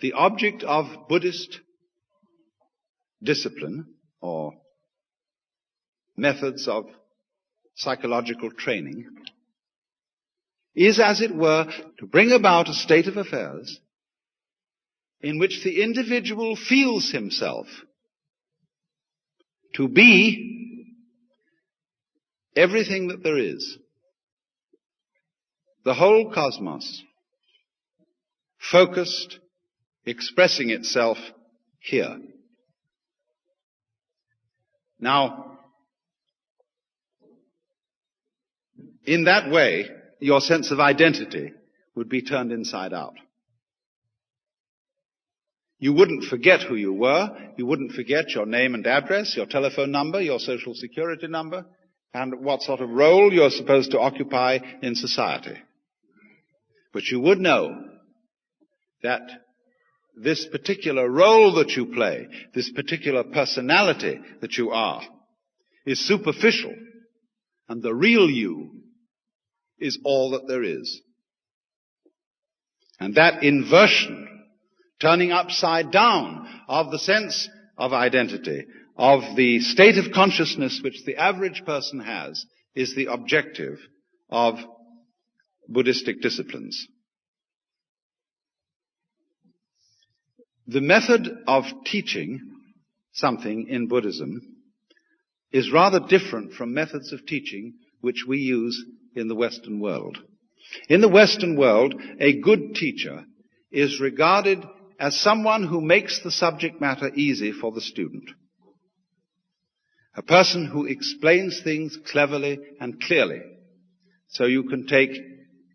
the object of Buddhist discipline or methods of psychological training is, as it were, to bring about a state of affairs in which the individual feels himself to be everything that there is, the whole cosmos, focused, expressing itself here. Now, in that way, your sense of identity would be turned inside out. You wouldn't forget who you were. You wouldn't forget your name and address, your telephone number, your social security number, and what sort of role you're supposed to occupy in society. But you would know that this particular role that you play, this particular personality that you are, is superficial, and the real you is all that there is. And that inversion, turning upside down of the sense of identity, of the state of consciousness which the average person has, is the objective of Buddhistic disciplines. The method of teaching something in Buddhism is rather different from methods of teaching which we use in the Western world. In the Western world, a good teacher is regarded as someone who makes the subject matter easy for the student. A person who explains things cleverly and clearly. So you can take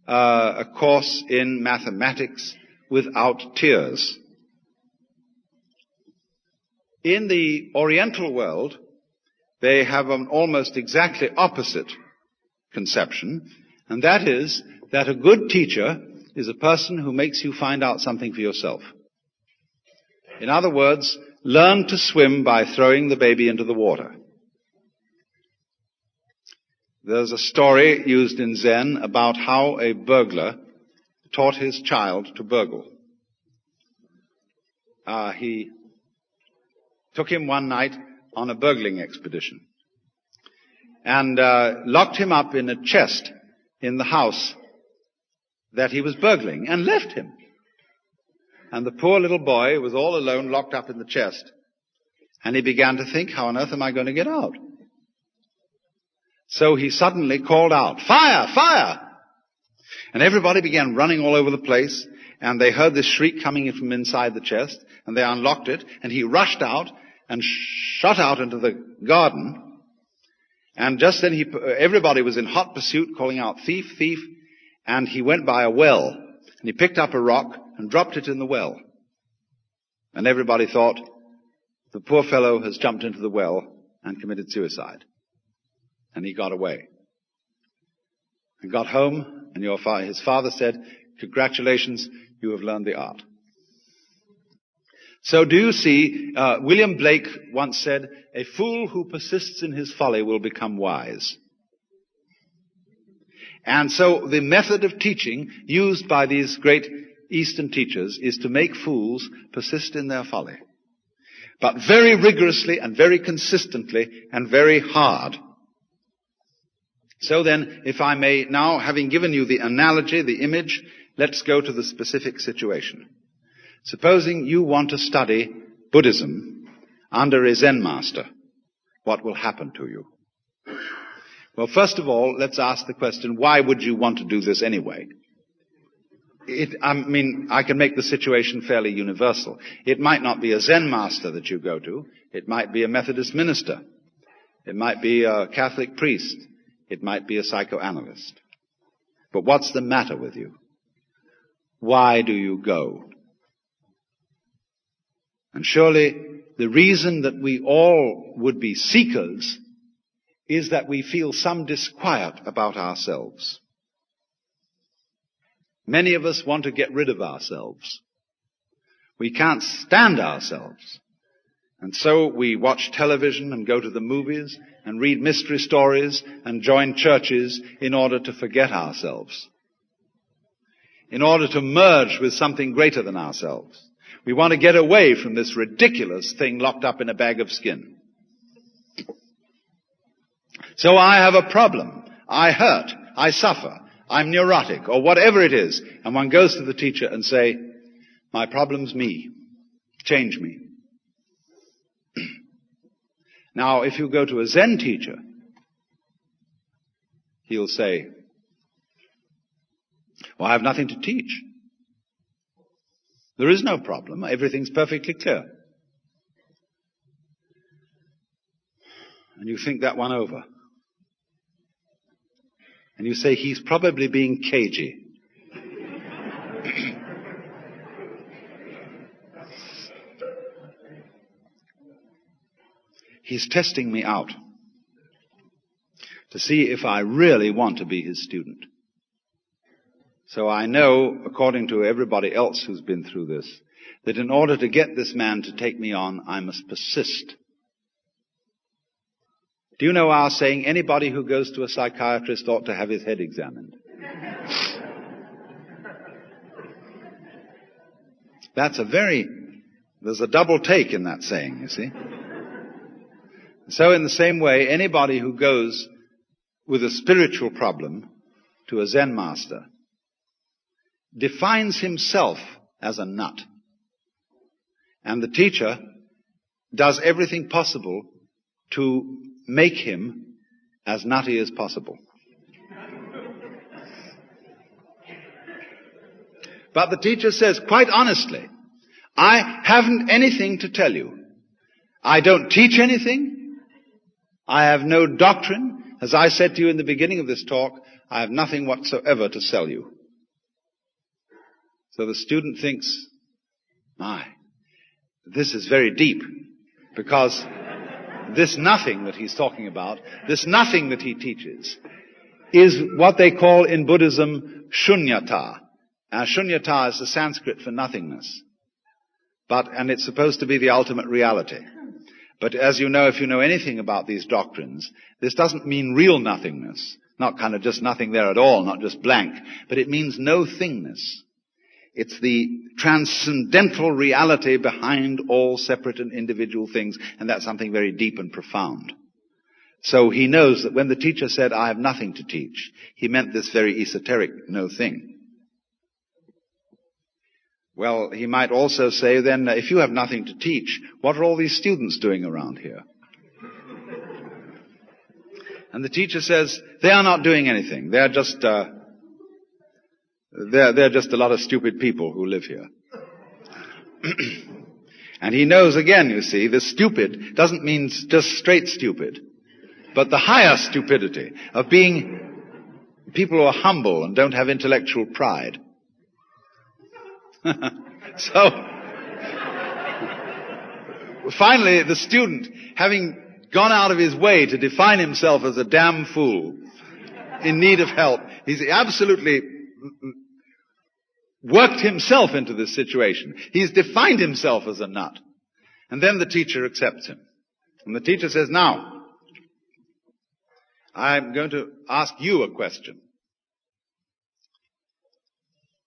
a course in mathematics without tears. In the Oriental world, they have an almost exactly opposite conception, and that is that a good teacher is a person who makes you find out something for yourself. In other words, learn to swim by throwing the baby into the water. There's a story used in Zen about how a burglar taught his child to burgle. He took him one night on a burgling expedition and locked him up in a chest in the house that he was burgling and left him. And the poor little boy was all alone, locked up in the chest. And he began to think, how on earth am I going to get out? So he suddenly called out, "Fire! Fire!" And everybody began running all over the place, and they heard this shriek coming in from inside the chest, and they unlocked it, and he rushed out and shot out into the garden. And just then everybody was in hot pursuit, calling out, "Thief, thief!" And he went by a well, and he picked up a rock and dropped it in the well. And everybody thought, the poor fellow has jumped into the well and committed suicide. And he got away. And got home, and his father said, "Congratulations, you have learned the art." So do you see, William Blake once said, "A fool who persists in his folly will become wise." And so the method of teaching used by these great Eastern teachers is to make fools persist in their folly. But very rigorously and very consistently and very hard. So then, if I may now, having given you the analogy, the image, let's go to the specific situation. Supposing you want to study Buddhism under a Zen master, what will happen to you? Well, first of all, let's ask the question, why would you want to do this anyway? I can make the situation fairly universal. It might not be a Zen master that you go to. It might be a Methodist minister. It might be a Catholic priest. It might be a psychoanalyst. But what's the matter with you? Why do you go? And surely the reason that we all would be seekers is that we feel some disquiet about ourselves. Many of us want to get rid of ourselves. We can't stand ourselves. And so we watch television and go to the movies and read mystery stories and join churches in order to forget ourselves, in order to merge with something greater than ourselves. We want to get away from this ridiculous thing locked up in a bag of skin. So I have a problem. I hurt. I suffer. I'm neurotic, or whatever it is. And one goes to the teacher and say, my problem's me. Change me. Now, if you go to a Zen teacher, he'll say, well, I have nothing to teach. There is no problem. Everything's perfectly clear. And you think that one over. And you say, he's probably being cagey. He's testing me out to see if I really want to be his student. So I know, according to everybody else who's been through this, that in order to get this man to take me on, I must persist. Do you know our saying, anybody who goes to a psychiatrist ought to have his head examined? There's a double take in that saying, you see. So in the same way, anybody who goes with a spiritual problem to a Zen master defines himself as a nut. And the teacher does everything possible to make him as nutty as possible. But the teacher says, quite honestly, I haven't anything to tell you. I don't teach anything. I have no doctrine. As I said to you in the beginning of this talk, I have nothing whatsoever to sell you. So the student thinks, my, this is very deep, because this nothing that he's talking about, this nothing that he teaches, is what they call in Buddhism shunyata. Shunyata is the Sanskrit for nothingness. And it's supposed to be the ultimate reality. But as you know, if you know anything about these doctrines, this doesn't mean real nothingness. Not kind of just nothing there at all, not just blank. But it means no thingness. It's the transcendental reality behind all separate and individual things, and that's something very deep and profound. So he knows that when the teacher said, I have nothing to teach, he meant this very esoteric no thing. Well, he might also say then, if you have nothing to teach, what are all these students doing around here? And the teacher says, they are not doing anything. They're just a lot of stupid people who live here. And he knows again, you see, the stupid doesn't mean just straight stupid, but the higher stupidity of being people who are humble and don't have intellectual pride. So, finally, the student, having gone out of his way to define himself as a damn fool in need of help, he's absolutely worked himself into this situation. He's defined himself as a nut. And then the teacher accepts him. And the teacher says, now, I'm going to ask you a question.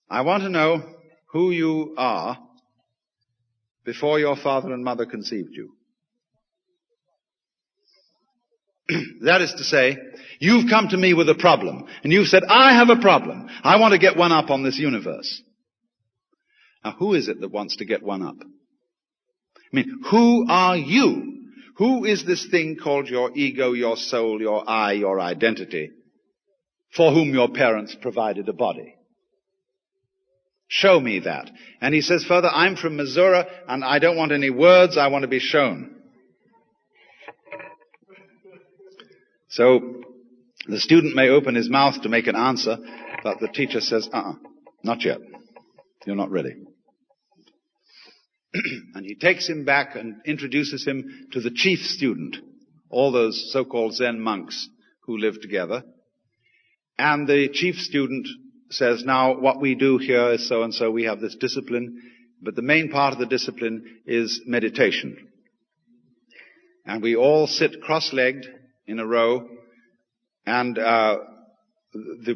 I want to know who you are before your father and mother conceived you. That is to say, you've come to me with a problem, and you've said, I have a problem. I want to get one up on this universe. Now, who is it that wants to get one up? I mean, who are you? Who is this thing called your ego, your soul, your I, your identity, for whom your parents provided a body? Show me that. And he says further, I'm from Missouri, and I don't want any words, I want to be shown. So, the student may open his mouth to make an answer, but the teacher says, not yet. You're not ready. And he takes him back and introduces him to the chief student, all those so-called Zen monks who live together. And the chief student says, now what we do here is so and so, we have this discipline, but the main part of the discipline is meditation. And we all sit cross-legged in a row, and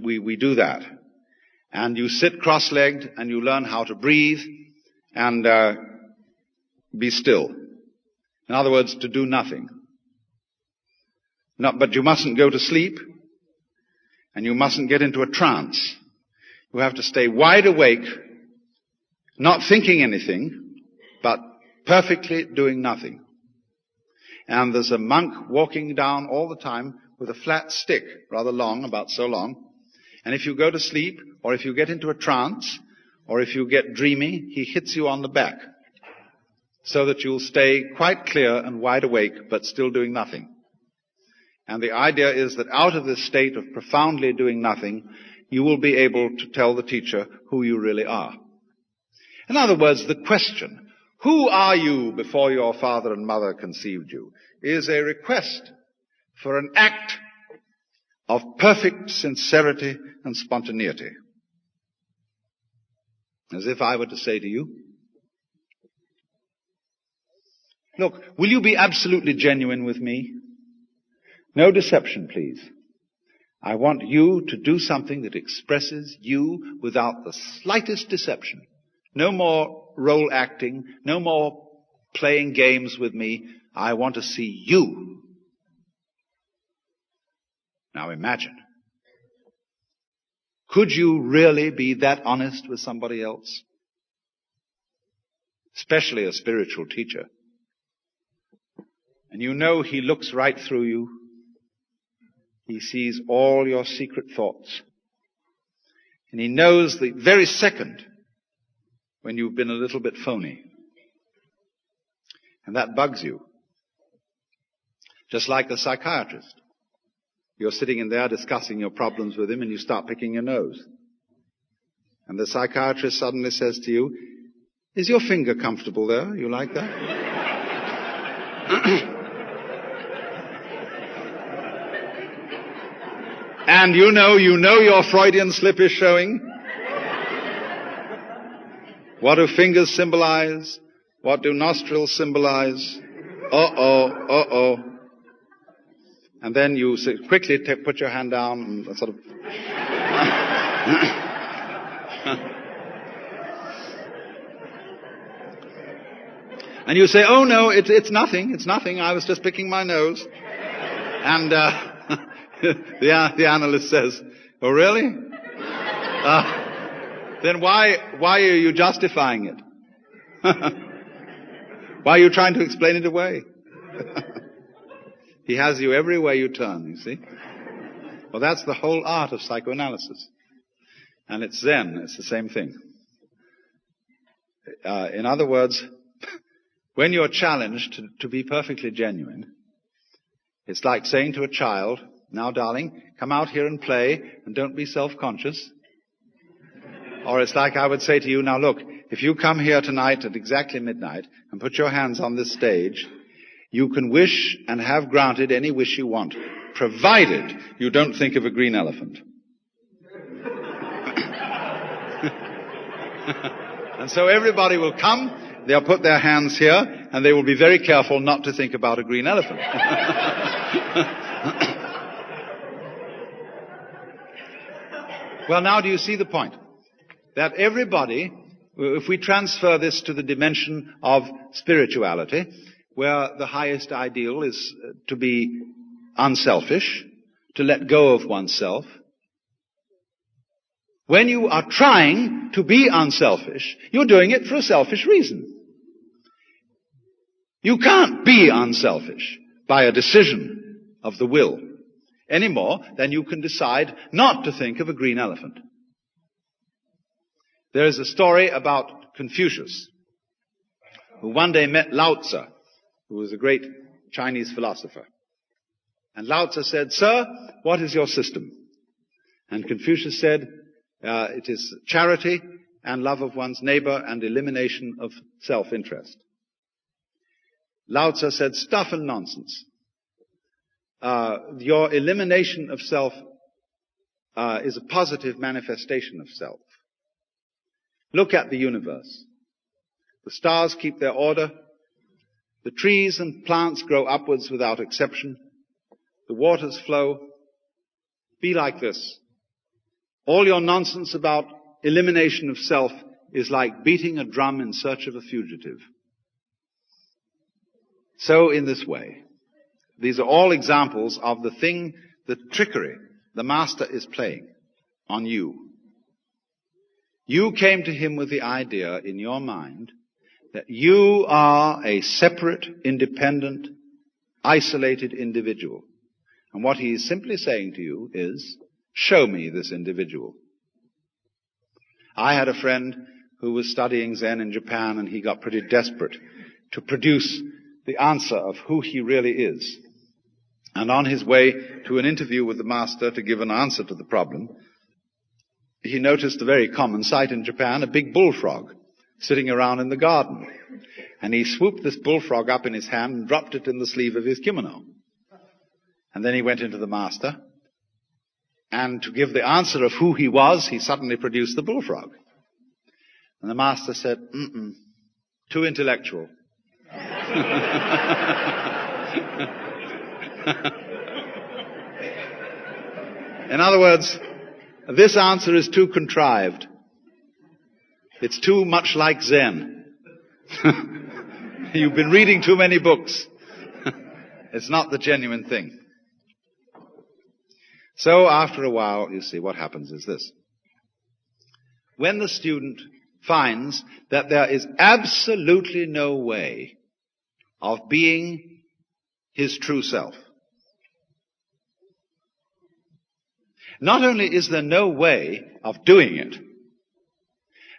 we do that. And you sit cross-legged and you learn how to breathe, and be still. In other words, to do nothing. But you mustn't go to sleep, and you mustn't get into a trance. You have to stay wide awake, not thinking anything, but perfectly doing nothing. And there's a monk walking down all the time with a flat stick, rather long, about so long. And if you go to sleep, or if you get into a trance, or if you get dreamy, he hits you on the back, so that you'll stay quite clear and wide awake, but still doing nothing. And the idea is that out of this state of profoundly doing nothing, you will be able to tell the teacher who you really are. In other words, the question, who are you before your father and mother conceived you, is a request for an act of perfect sincerity and spontaneity. As if I were to say to you, look, will you be absolutely genuine with me? No deception, please. I want you to do something that expresses you without the slightest deception. No more role acting, no more playing games with me. I want to see you. Now imagine. Could you really be that honest with somebody else? Especially a spiritual teacher. And you know he looks right through you. He sees all your secret thoughts. And he knows the very second when you've been a little bit phony. And that bugs you. Just like the psychiatrist. You're sitting in there discussing your problems with him and you start picking your nose. And the psychiatrist suddenly says to you, is your finger comfortable there? You like that? And you know your Freudian slip is showing. What do fingers symbolize? What do nostrils symbolize? Uh-oh. And then you quickly put your hand down and sort of... And you say, oh no, it's nothing, I was just picking my nose. And the analyst says, oh really? Then why are you justifying it? Why are you trying to explain it away? He has you everywhere you turn, you see. Well, that's the whole art of psychoanalysis. And it's Zen, it's the same thing. In other words, when you're challenged to be perfectly genuine, it's like saying to a child, now darling, come out here and play and don't be self-conscious. Or it's like I would say to you, now look, if you come here tonight at exactly midnight and put your hands on this stage, you can wish and have granted any wish you want, provided you don't think of a green elephant. And so everybody will come, they'll put their hands here, and they will be very careful not to think about a green elephant. Well, now do you see the point? That everybody, if we transfer this to the dimension of spirituality, where the highest ideal is to be unselfish, to let go of oneself. When you are trying to be unselfish, you're doing it for a selfish reason. You can't be unselfish by a decision of the will, any more than you can decide not to think of a green elephant. There is a story about Confucius, who one day met Lao Tzu, who was a great Chinese philosopher. And Lao Tzu said, sir, what is your system? And Confucius said, it is charity and love of one's neighbor and elimination of self-interest. Lao Tzu said, stuff and nonsense. Your elimination of self is a positive manifestation of self. Look at the universe. The stars keep their order. The trees and plants grow upwards without exception. The waters flow. Be like this. All your nonsense about elimination of self is like beating a drum in search of a fugitive. So in this way, these are all examples of the trickery the master is playing on you. You came to him with the idea in your mind that you are a separate, independent, isolated individual. And what he is simply saying to you is, show me this individual. I had a friend who was studying Zen in Japan, and he got pretty desperate to produce the answer of who he really is. And on his way to an interview with the master to give an answer to the problem, he noticed a very common sight in Japan, a big bullfrog sitting around in the garden. And he swooped this bullfrog up in his hand and dropped it in the sleeve of his kimono. And then he went into the master, and to give the answer of who he was, he suddenly produced the bullfrog. And the master said, too intellectual. In other words, this answer is too contrived. It's too much like Zen. You've been reading too many books. It's not the genuine thing. So after a while, you see, what happens is this. When the student finds that there is absolutely no way of being his true self, not only is there no way of doing it,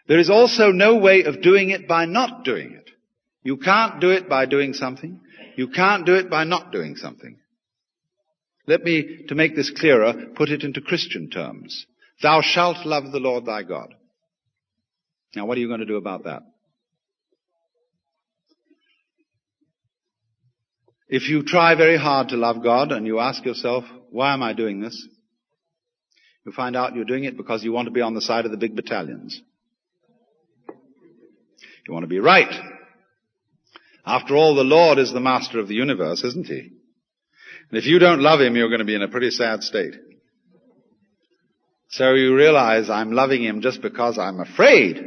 there is also no way of doing it by not doing it. You can't do it by doing something. You can't do it by not doing something. Let me, to make this clearer, put it into Christian terms. Thou shalt love the Lord thy God. Now, what are you going to do about that? If you try very hard to love God and you ask yourself, why am I doing this? You find out you're doing it because you want to be on the side of the big battalions. You want to be right. After all, the Lord is the master of the universe, isn't he? And if you don't love him, you're going to be in a pretty sad state. So you realize I'm loving him just because I'm afraid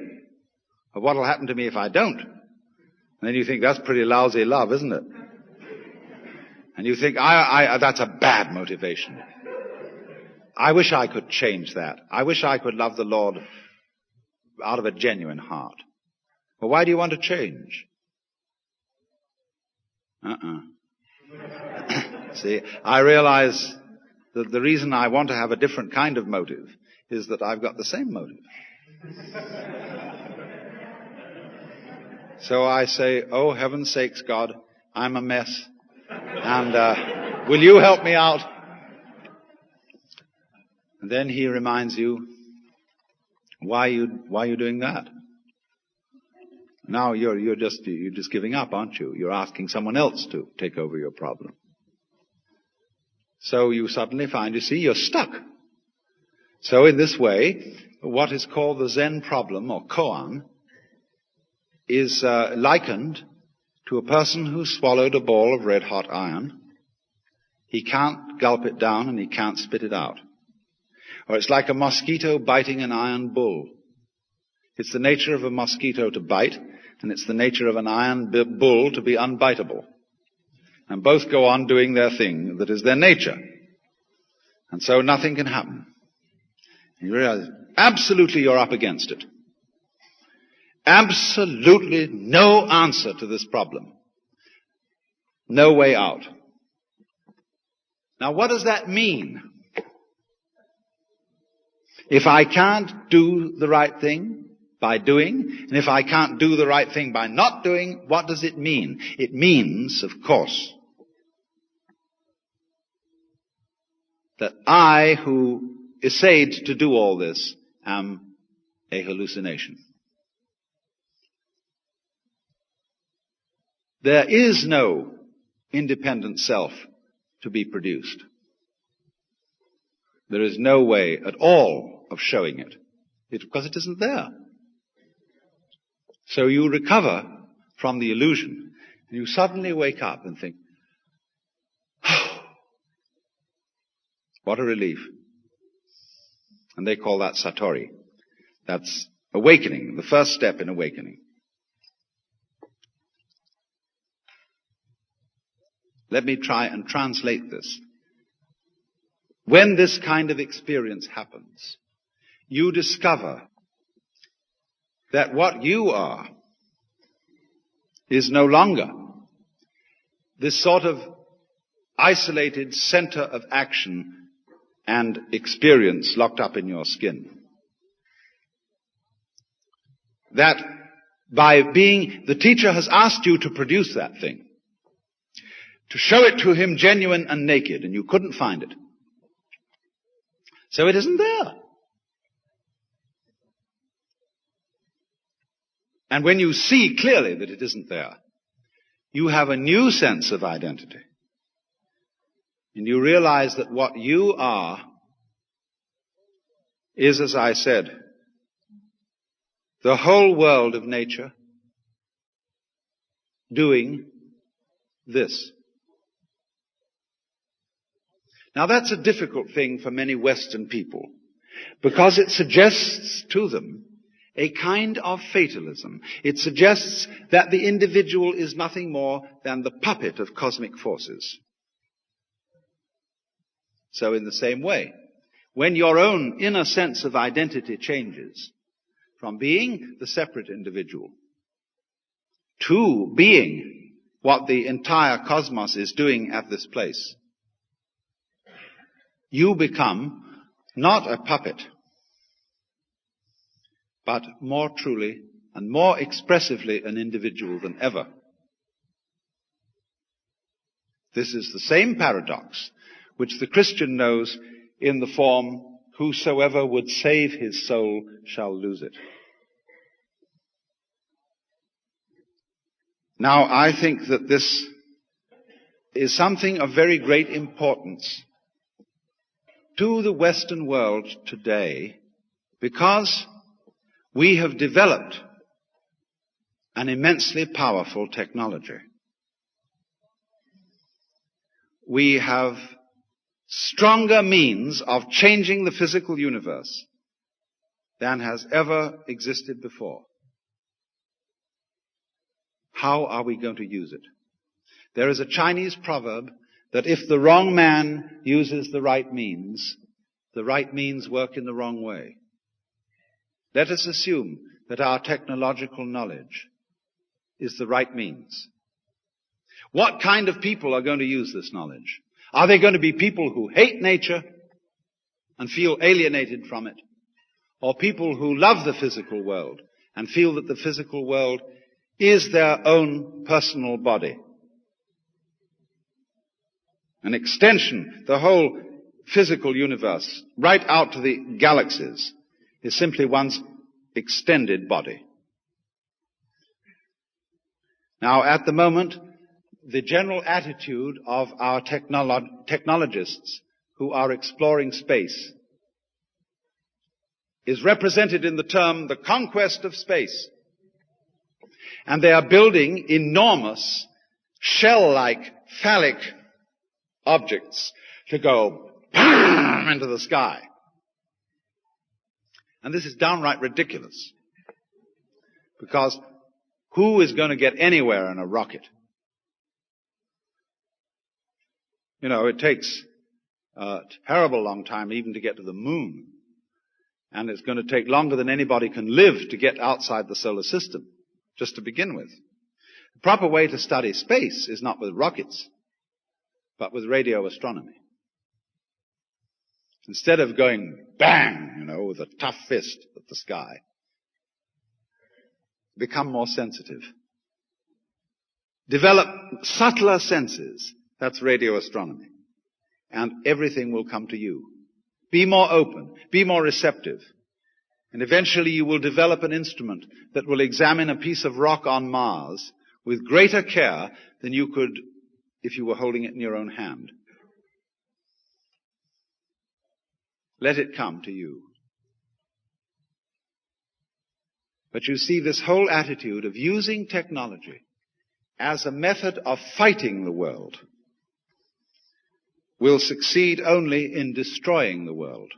of what will happen to me if I don't. And then you think that's pretty lousy love, isn't it? And you think, that's a bad motivation. I wish I could change that. I wish I could love the Lord out of a genuine heart. Well, why do you want to change? See, I realize that the reason I want to have a different kind of motive is that I've got the same motive. So I say, oh, heaven's sakes, God, I'm a mess. And will you help me out? And then he reminds you, why are you doing that? Now you're just giving up, aren't you? You're asking someone else to take over your problem. So you suddenly find, you see, you're stuck. So in this way, what is called the Zen problem, or koan, is likened to a person who swallowed a ball of red-hot iron. He can't gulp it down and he can't spit it out. Or it's like a mosquito biting an iron bull. It's the nature of a mosquito to bite, and it's the nature of an iron bull to be unbiteable. And both go on doing their thing that is their nature. And so nothing can happen. And you realize, absolutely you're up against it. Absolutely no answer to this problem. No way out. Now what does that mean? If I can't do the right thing by doing, and if I can't do the right thing by not doing, what does it mean? It means, of course, that I, who essayed to do all this, am a hallucination. There is no independent self to be produced. There is no way at all of showing it, because it isn't there. So you recover from the illusion, and you suddenly wake up and think, oh, what a relief. And they call that satori. That's Awakening, the first step in awakening. Let me try and translate this. When this kind of experience happens, you discover that what you are is no longer this sort of isolated center of action and experience locked up in your skin. That by being, the teacher has asked you to produce that thing, to show it to him genuine and naked, and you couldn't find it. So it isn't there. And when you see clearly that it isn't there, you have a new sense of identity. And you realize that what you are is, as I said, the whole world of nature doing this. Now that's a difficult thing for many Western people, because it suggests to them a kind of fatalism. It suggests that the individual is nothing more than the puppet of cosmic forces. So in the same way, when your own inner sense of identity changes from being the separate individual to being what the entire cosmos is doing at this place, you become not a puppet, but more truly and more expressively an individual than ever. This is the same paradox which the Christian knows in the form, whosoever would save his soul shall lose it. Now, I think that this is something of very great importance to the Western world today, because we have developed an immensely powerful technology. We have stronger means of changing the physical universe than has ever existed before. How are we going to use it? There is a Chinese proverb that if the wrong man uses the right means work in the wrong way. Let us assume that our technological knowledge is the right means. What kind of people are going to use this knowledge? Are they going to be people who hate nature and feel alienated from it? Or people who love the physical world and feel that the physical world is their own personal body? An extension, the whole physical universe, right out to the galaxies, is simply one's extended body. Now, at the moment, the general attitude of our technologists who are exploring space is represented in the term the conquest of space. And they are building enormous shell-like phallic objects to go into the sky. And this is downright ridiculous, because who is going to get anywhere in a rocket? You know, it takes a terrible long time even to get to the moon. And it's going to take longer than anybody can live to get outside the solar system, just to begin with. The proper way to study space is not with rockets, but with radio astronomy. Instead of going bang, with a tough fist at the sky, become more sensitive. Develop subtler senses. That's radio astronomy. And everything will come to you. Be more open. Be more receptive. And eventually you will develop an instrument that will examine a piece of rock on Mars with greater care than you could if you were holding it in your own hand. Let it come to you. But you see, this whole attitude of using technology as a method of fighting the world will succeed only in destroying the world.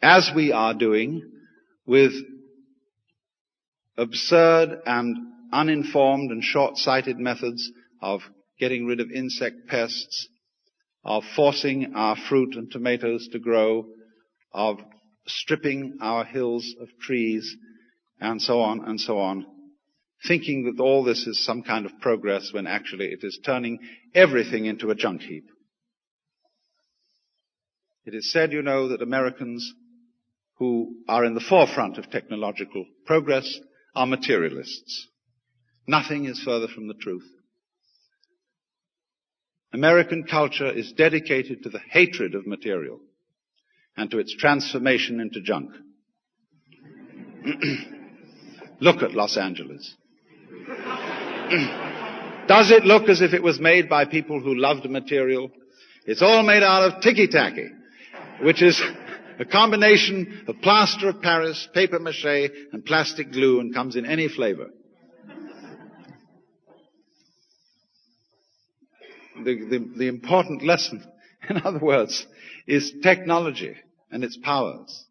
as we are doing with absurd and uninformed and short-sighted methods of getting rid of insect pests, of forcing our fruit and tomatoes to grow, of stripping our hills of trees, and so on, thinking that all this is some kind of progress when actually it is turning everything into a junk heap. It is said, that Americans who are in the forefront of technological progress are materialists. Nothing is further from the truth. American culture is dedicated to the hatred of material and to its transformation into junk. Look at Los Angeles. Does it look as if it was made by people who loved material? It's all made out of ticky-tacky, which is a combination of plaster of Paris, paper mache, and plastic glue, and comes in any flavor. The important lesson, in other words, is technology and its powers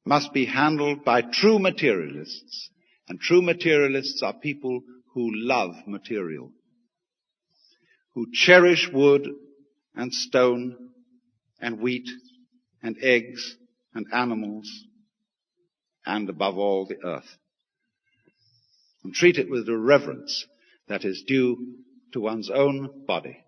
must be handled by true materialists. And true materialists are people who love material, who cherish wood and stone and wheat and eggs and animals and, above all, the earth, and treat it with the reverence that is due to one's own body.